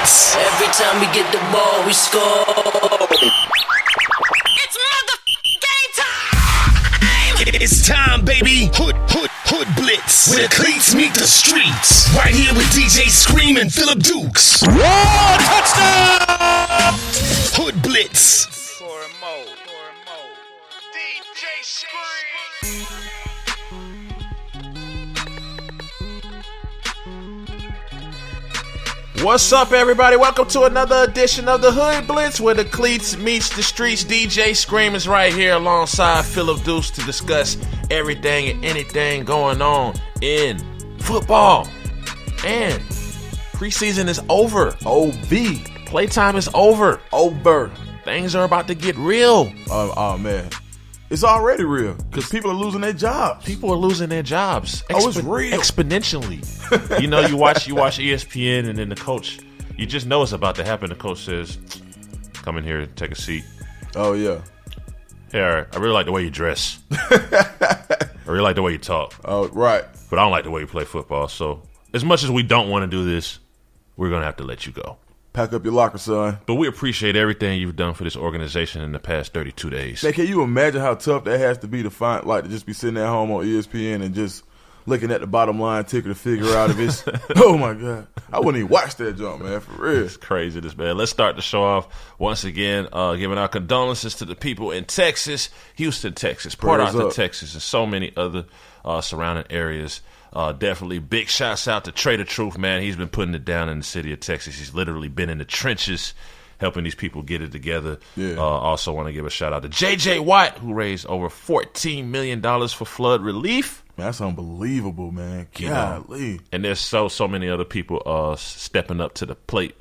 HoodBlitz. Every time we get the ball, we score. It's game time. It's time, baby. HoodBlitz. Where the cleats meet the streets. Right here with DJ Scream Phillip Dukes. Whoa, touchdown! HoodBlitz. DJ Scream. What's up, everybody? Welcome to another edition of the HoodBlitz, where the cleats meets the streets. DJ Scream is right here alongside Phillip Dukes to discuss everything and anything going on in football. And preseason is over. OV. Playtime is over. Over. Things are about to get real. Oh, man. It's already real because people are losing their jobs. People are losing their jobs. It's real. Exponentially. You watch ESPN, and then the coach, you just know it's about to happen. The coach says, come in here and take a seat. Oh, yeah. Hey, I really like the way you dress. I really like the way you talk. Oh, right. But I don't like the way you play football. So as much as we don't want to do this, we're going to have to let you go. Pack up your locker, son. But we appreciate everything you've done for this organization in the past 32 days. Man, can you imagine how tough that has to be to find, like, to just be sitting at home on ESPN and just looking at the bottom line ticker to figure out if it's, oh, my God. I wouldn't even watch that jump, man, for real. It's crazy, this man. Let's start the show off once again, giving our condolences to the people in Texas, Houston, Texas, Port Arthur, Texas, and so many other surrounding areas. Definitely big shouts out to Trader Truth, man. He's been putting it down in the city of Texas. He's literally been in the trenches helping these people get it together. Yeah. Also want to give a shout out to JJ Watt, who raised over $14 million for flood relief. Man, that's unbelievable, man. Golly. And there's so many other people stepping up to the plate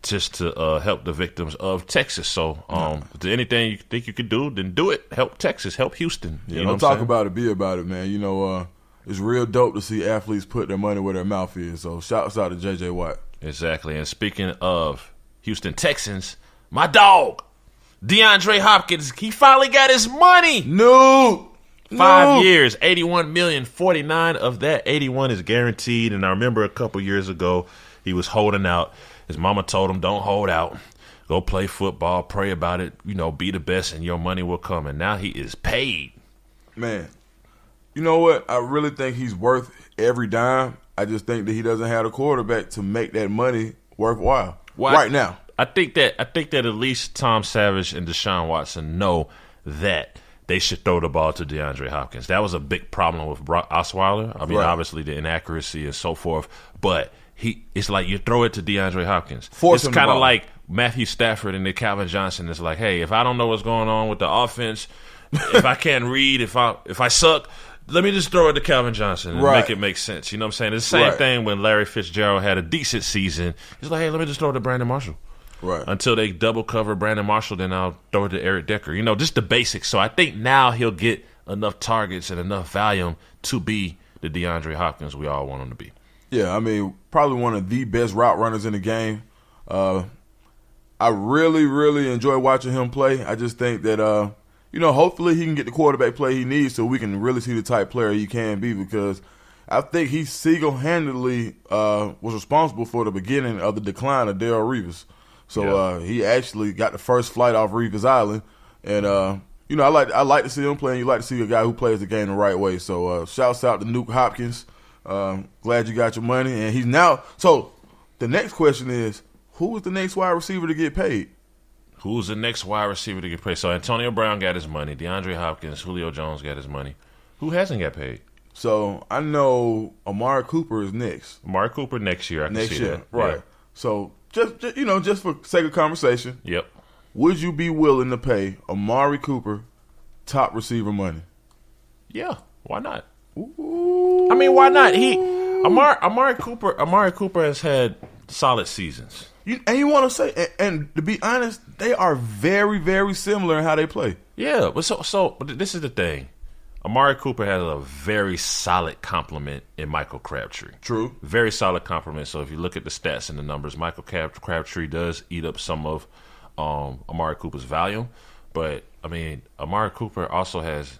just to help the victims of Texas. So if there's anything you think you could do, then do it. Help Texas. Help Houston. Yeah, don't talk about it, be about it, man. It's real dope to see athletes put their money where their mouth is. So shouts out to JJ Watt. Exactly. And speaking of Houston Texans, my dog, DeAndre Hopkins, he finally got his money. No. 5 years, $81 million. 49 of that 81 is guaranteed. And I remember a couple years ago, he was holding out. His mama told him, don't hold out. Go play football, pray about it, be the best, and your money will come. And now he is paid. Man. You know what? I really think he's worth every dime. I just think that he doesn't have a quarterback to make that money worthwhile right now. I think that at least Tom Savage and Deshaun Watson know that they should throw the ball to DeAndre Hopkins. That was a big problem with Brock Osweiler. I mean, obviously the inaccuracy and so forth, but it's like you throw it to DeAndre Hopkins. It's kind of like Matthew Stafford and the Calvin Johnson. It's like, hey, if I don't know what's going on with the offense, if I can't read, if I suck, let me just throw it to Calvin Johnson and make it make sense. You know what I'm saying? It's the same thing when Larry Fitzgerald had a decent season. He's like, hey, let me just throw it to Brandon Marshall. Right. Until they double cover Brandon Marshall, then I'll throw it to Eric Decker. Just the basics. So I think now he'll get enough targets and enough volume to be the DeAndre Hopkins we all want him to be. Yeah, I mean, probably one of the best route runners in the game. I really, really enjoy watching him play. I just think that hopefully he can get the quarterback play he needs so we can really see the type player he can be, because I think he single-handedly was responsible for the beginning of the decline of Darrelle Revis. So he actually got the first flight off Revis Island. And, I like to see him play, and you like to see a guy who plays the game the right way. So shouts out to Nuke Hopkins. Glad you got your money. And he's now – so the next question is, who is the next wide receiver to get paid? Who's the next wide receiver to get paid? So Antonio Brown got his money. DeAndre Hopkins, Julio Jones got his money. Who hasn't got paid? So I know Amari Cooper is next. Amari Cooper next year. I can see that. Right. Yeah. So just for sake of conversation. Yep. Would you be willing to pay Amari Cooper top receiver money? Yeah. Why not? Ooh. I mean, why not? Amari Cooper has had solid seasons. And you want to say, and to be honest, they are very, very similar in how they play. Yeah, but but this is the thing. Amari Cooper has a very solid complement in Michael Crabtree. True. Very solid complement. So if you look at the stats and the numbers, Michael Crabtree does eat up some of Amari Cooper's volume. But, I mean, Amari Cooper also has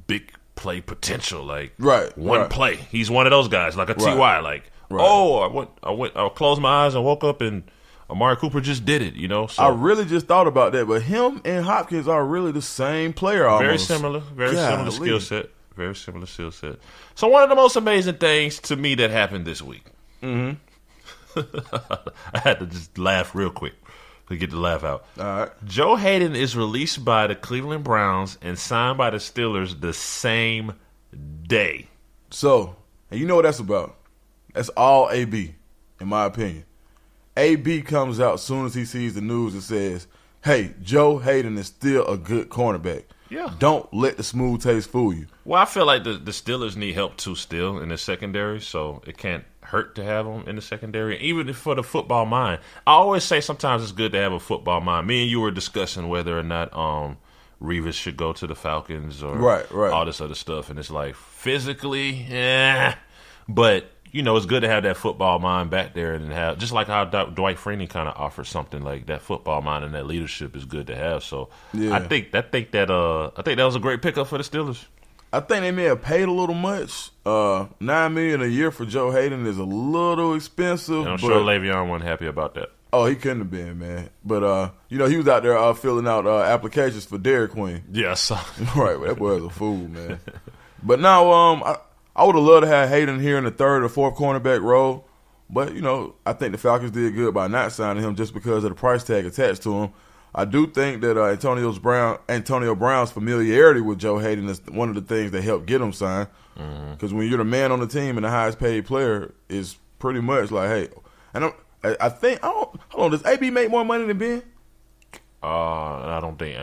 big play potential. Like, one play. He's one of those guys, like a T.Y., like Right. Oh, I closed my eyes and woke up and Amari Cooper just did it, you know. So I really just thought about that, but him and Hopkins are really the same player almost. Very similar skill set. Very similar skill set. So one of the most amazing things to me that happened this week. Mm-hmm. I had to just laugh real quick to get the laugh out. All right. Joe Hayden is released by the Cleveland Browns and signed by the Steelers the same day. So, and you know what that's about? That's all AB, in my opinion. AB comes out as soon as he sees the news and says, hey, Joe Hayden is still a good cornerback. Yeah. Don't let the smooth taste fool you. Well, I feel like the Steelers need help, too, still in the secondary, so it can't hurt to have them in the secondary, even for the football mind. I always say sometimes it's good to have a football mind. Me and you were discussing whether or not Revis should go to the Falcons or right. all this other stuff, and it's like, physically, but you know, it's good to have that football mind back there and have, just like how Dwight Freeney kind of offers something like that football mind and that leadership is good to have. So yeah. I think that was a great pickup for the Steelers. I think they may have paid a little much. $9 million a year for Joe Hayden is a little expensive. And I'm sure Le'Veon wasn't happy about that. Oh, he couldn't have been, man. But you know, he was out there filling out applications for Dairy Queen. Yes, right. That boy was a fool, man. But now, I would have loved to have Hayden here in the third or fourth cornerback role, but, you know, I think the Falcons did good by not signing him just because of the price tag attached to him. I do think that Antonio Brown's familiarity with Joe Hayden is one of the things that helped get him signed, because when you're the man on the team and the highest paid player, is pretty much like, hey, and I think, hold on, does AB make more money than Ben? I don't think.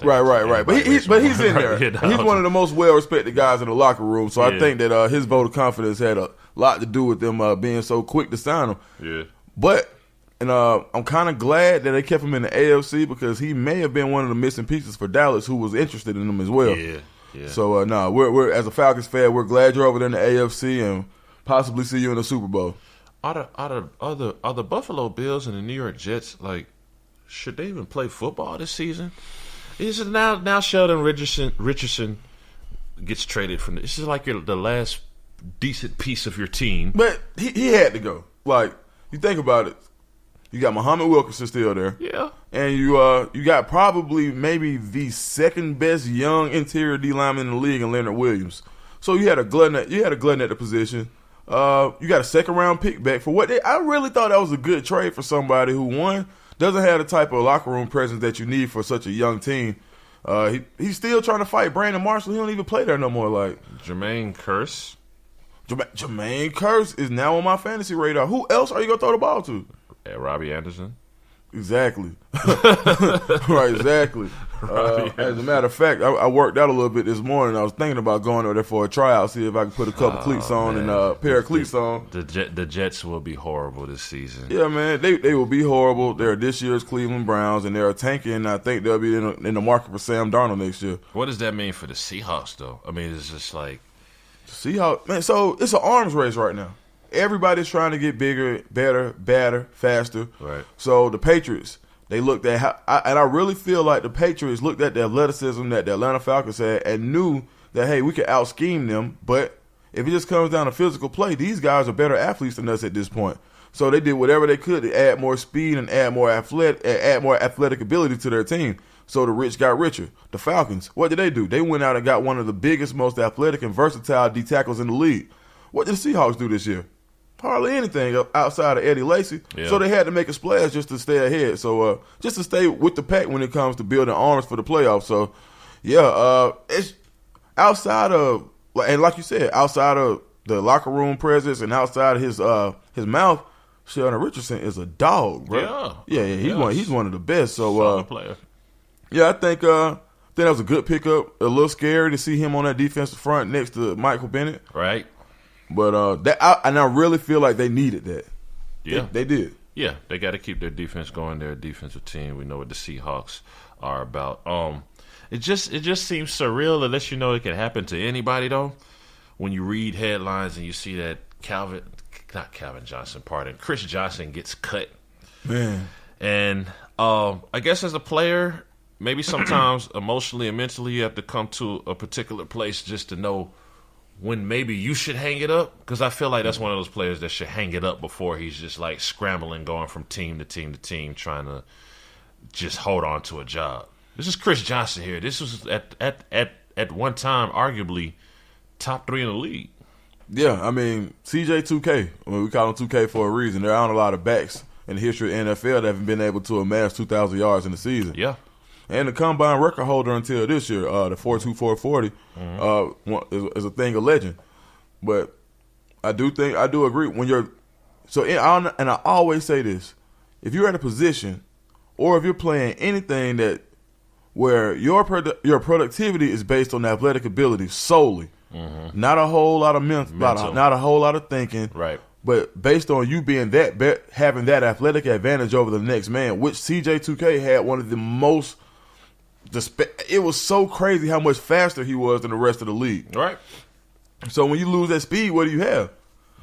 Right. But he's in there. He's one of the most well-respected guys in the locker room. So I think that his vote of confidence had a lot to do with them being so quick to sign him. Yeah. But I'm kind of glad that they kept him in the AFC because he may have been one of the missing pieces for Dallas, who was interested in him as well. Yeah. So we're as a Falcons fan, we're glad you're over there in the AFC and possibly see you in the Super Bowl. Are the Buffalo Bills and the New York Jets like? Should they even play football this season? Is it now Sheldon Richardson gets traded from this is like the last decent piece of your team. But he had to go. Like, you think about it. You got Muhammad Wilkerson still there. Yeah. And you got probably maybe the second best young interior D lineman in the league in Leonard Williams. So you had a glutton at the position. You got a second round pick back for what I really thought that was a good trade for somebody who doesn't have the type of locker room presence that you need for such a young team. He's still trying to fight Brandon Marshall. He don't even play there no more. Like Jermaine Kearse. Jermaine Kearse is now on my fantasy radar. Who else are you gonna throw the ball to? Robbie Anderson. Exactly. Right, exactly. As a matter of fact, I worked out a little bit this morning. I was thinking about going over there for a tryout, see if I could put a couple cleats on and a pair of cleats on. The Jets will be horrible this season. Yeah, man, they will be horrible. They're this year's Cleveland Browns, and they're tanking. I think they'll be in the market for Sam Darnold next year. What does that mean for the Seahawks, though? I mean, it's just like Seahawks, man. So it's an arms race right now. Everybody's trying to get bigger, better, faster. Right. So the Patriots, they looked at and I really feel like the Patriots looked at the athleticism that the Atlanta Falcons had and knew that, hey, we could out-scheme them, but if it just comes down to physical play, these guys are better athletes than us at this point. So they did whatever they could to add more speed and add more athletic ability to their team. So the rich got richer. The Falcons, what did they do? They went out and got one of the biggest, most athletic and versatile D tackles in the league. What did the Seahawks do this year? Hardly anything outside of Eddie Lacy. Yeah. So they had to make a splash just to stay ahead. So just to stay with the pack when it comes to building arms for the playoffs. So, yeah, it's outside of, and like you said, outside of the locker room presence and outside of his mouth, Sheldon Richardson is a dog, bro. Yeah, he's one of the best. So, solid player. Yeah, I think that was a good pickup. A little scary to see him on that defensive front next to Michael Bennett. Right. But I really feel like they needed that. Yeah, they did. Yeah, they got to keep their defense going. They're a defensive team. We know what the Seahawks are about. It just seems surreal unless you know it can happen to anybody though. When you read headlines and you see that Chris Johnson gets cut. Man. And I guess as a player, maybe sometimes emotionally and mentally you have to come to a particular place just to know when maybe you should hang it up, because I feel like that's one of those players that should hang it up before he's just like scrambling, going from team to team to team, trying to just hold on to a job. This is Chris Johnson here. This was at one time arguably top 3 in the league. Yeah, I mean, CJ 2K, we call him 2K for a reason. There aren't a lot of backs in the history of the NFL that haven't been able to amass 2,000 yards in the season. Yeah. And the combine record holder until this year, the 4.24 40, is a thing of legend. But I do agree when you're and I always say this: if you're at a position, or if you're playing anything where your productivity is based on athletic ability solely, not a whole lot of mental, not a whole lot of thinking, right? But based on you being having that athletic advantage over the next man, which CJ 2K had one of the most. It was so crazy how much faster he was than the rest of the league. Right. So when you lose that speed, what do you have?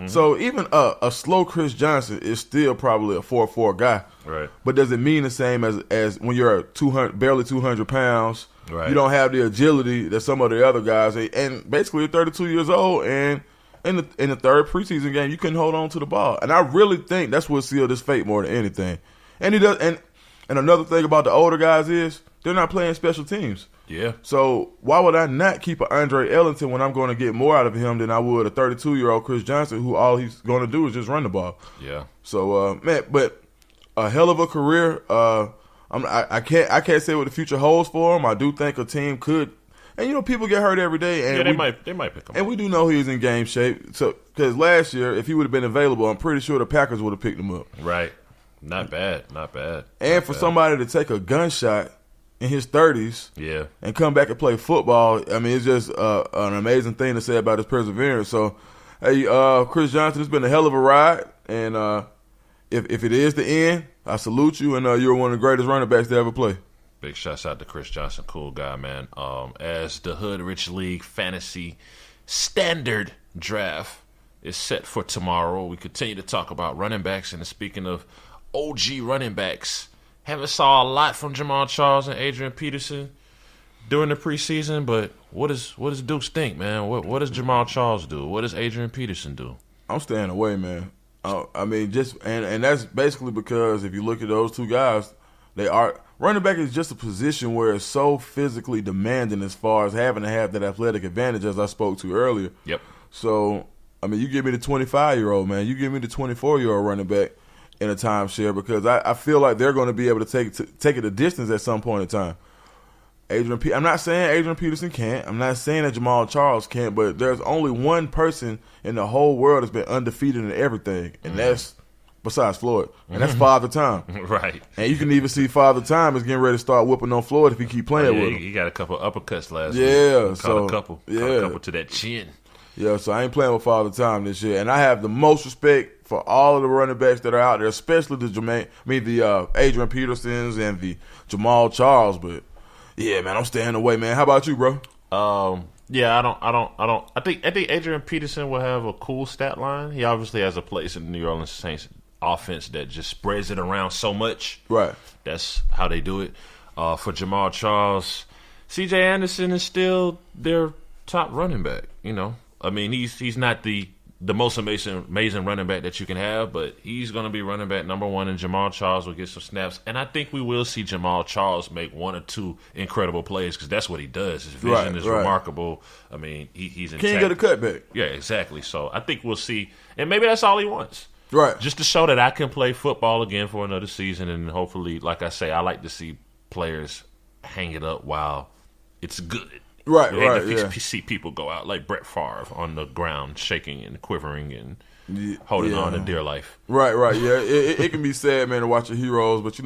So even a slow Chris Johnson is still probably a 4.4 guy. Right. But does it mean the same as when you're barely 200 pounds? Right. You don't have the agility that some of the other guys. And basically, you're 32 years old, and in the third preseason game, you couldn't hold on to the ball. And I really think that's what sealed his fate more than anything. And he does. And another thing about the older guys is they're not playing special teams. Yeah. So why would I not keep an Andre Ellington when I'm going to get more out of him than I would a 32-year-old Chris Johnson, who all he's going to do is just run the ball? Yeah. So man, but a hell of a career. I can't say what the future holds for him. I do think a team could, and people get hurt every day, and they might pick him. And we do know he's in game shape. So because last year, if he would have been available, I'm pretty sure the Packers would have picked him up. Right. Not bad. And for somebody to take a gunshot in his 30s, yeah, and come back and play football, I mean, it's just an amazing thing to say about his perseverance. So, hey, Chris Johnson, it's been a hell of a ride, and if it is the end, I salute you, and you're one of the greatest running backs to ever play. Big shouts out to Chris Johnson, cool guy, man. As the Hood Rich League Fantasy Standard Draft is set for tomorrow, we continue to talk about running backs, and speaking of OG running backs, haven't saw a lot from Jamal Charles and Adrian Peterson during the preseason, but what does Dukes think, man? What does Jamal Charles do? What does Adrian Peterson do? I'm staying away, man. I mean, and that's basically because if you look at those two guys, they are running back is just a position where it's so physically demanding as far as having to have that athletic advantage, as I spoke to earlier. Yep. So, I mean, you give me the 25-year-old, man. You give me the 24-year-old running back in a timeshare, because I feel like they're going to be able to take it a distance at some point in time. I'm not saying Adrian Peterson can't. I'm not saying that Jamal Charles can't, but there's only one person in the whole world that's been undefeated in everything, and that's besides Floyd, and that's Father Time. Right. And you can even see Father Time is getting ready to start whooping on Floyd if he keep playing with him. He got a couple uppercuts last week. Yeah, Caught a couple to that chin. Yeah, so I ain't playing with Father Time this year, and I have the most respect for all of the running backs that are out there, especially the Adrian Petersons and the Jamal Charles. But yeah, man, I'm staying away, man. How about you, bro? Yeah, I think Adrian Peterson will have a cool stat line. He obviously has a place in the New Orleans Saints offense that just spreads it around so much. Right. That's how they do it. For Jamal Charles, C.J. Anderson is still their top running back. I mean, he's not the most amazing running back that you can have, but he's going to be running back number one, and Jamal Charles will get some snaps. And I think we will see Jamal Charles make one or two incredible plays, because that's what he does. His vision is remarkable. I mean, he's intact. Can you get a cutback? Yeah, exactly. So I think we'll see. And maybe that's all he wants. Right. Just to show that I can play football again for another season, and hopefully, like I say, I like to see players hang it up while it's good. Right, see people go out like Brett Favre on the ground, shaking and quivering and holding on to dear life. Right, yeah. It can be sad, man, to watch your heroes, but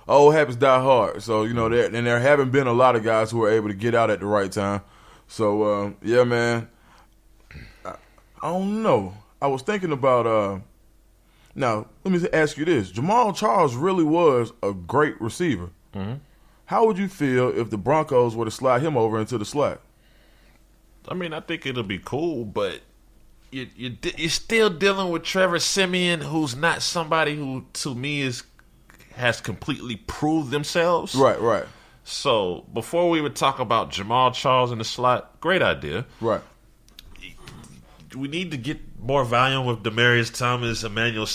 old habits die hard. So there haven't been a lot of guys who are able to get out at the right time. So yeah, man. I don't know. I was thinking about now. Let me ask you this: Jamal Charles really was a great receiver. Mm-hmm. How would you feel if the Broncos were to slide him over into the slot? I mean, I think it'll be cool, but you're still dealing with Trevor Siemian, who's not somebody who, to me, has completely proved themselves. Right. So before we would talk about Jamal Charles in the slot, great idea. Right. we need to get more volume with Demaryius Thomas, Emmanuel